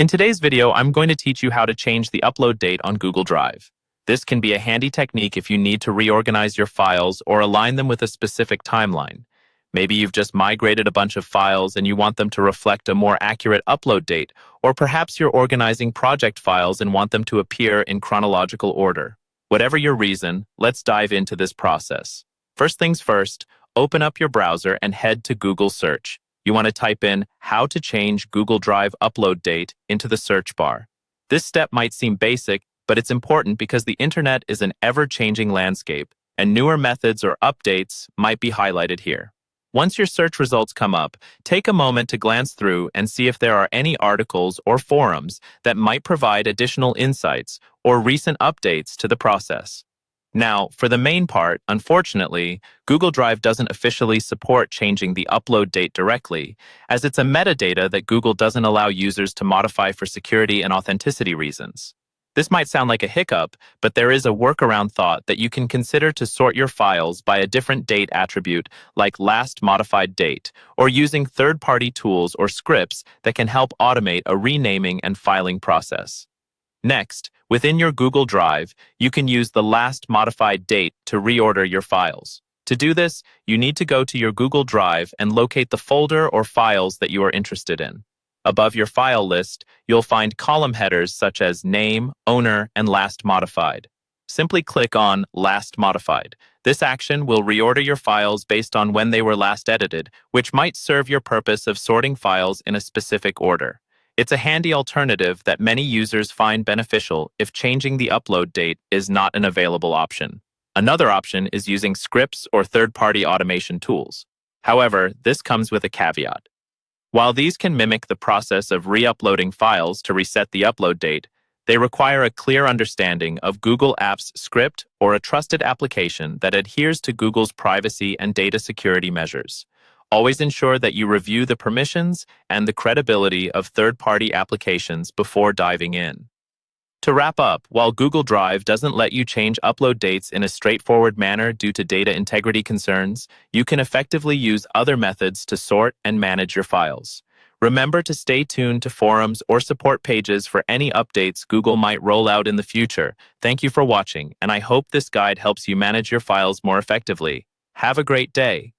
In today's video, I'm going to teach you how to change the upload date on Google Drive. This can be a handy technique if you need to reorganize your files or align them with a specific timeline. Maybe you've just migrated a bunch of files and you want them to reflect a more accurate upload date, or perhaps you're organizing project files and want them to appear in chronological order. Whatever your reason, let's dive into this process. First things first, open up your browser and head to Google Search. You want to type in how to change Google Drive upload date into the search bar. This step might seem basic, but it's important because the internet is an ever-changing landscape, and newer methods or updates might be highlighted here. Once your search results come up, take a moment to glance through and see if there are any articles or forums that might provide additional insights or recent updates to the process. Now, for the main part, unfortunately, Google Drive doesn't officially support changing the upload date directly, as it's a metadata that Google doesn't allow users to modify for security and authenticity reasons. This might sound like a hiccup, but there is a workaround thought that you can consider to sort your files by a different date attribute like last modified date, or using third-party tools or scripts that can help automate a renaming and filing process. Next, within your Google Drive, you can use the last modified date to reorder your files. To do this, you need to go to your Google Drive and locate the folder or files that you are interested in. Above your file list, you'll find column headers such as name, owner, and last modified. Simply click on Last Modified. This action will reorder your files based on when they were last edited, which might serve your purpose of sorting files in a specific order. It's a handy alternative that many users find beneficial if changing the upload date is not an available option. Another option is using scripts or third-party automation tools. However, this comes with a caveat. While these can mimic the process of re-uploading files to reset the upload date, they require a clear understanding of Google Apps script or a trusted application that adheres to Google's privacy and data security measures. Always ensure that you review the permissions and the credibility of third-party applications before diving in. To wrap up, while Google Drive doesn't let you change upload dates in a straightforward manner due to data integrity concerns, you can effectively use other methods to sort and manage your files. Remember to stay tuned to forums or support pages for any updates Google might roll out in the future. Thank you for watching, and I hope this guide helps you manage your files more effectively. Have a great day.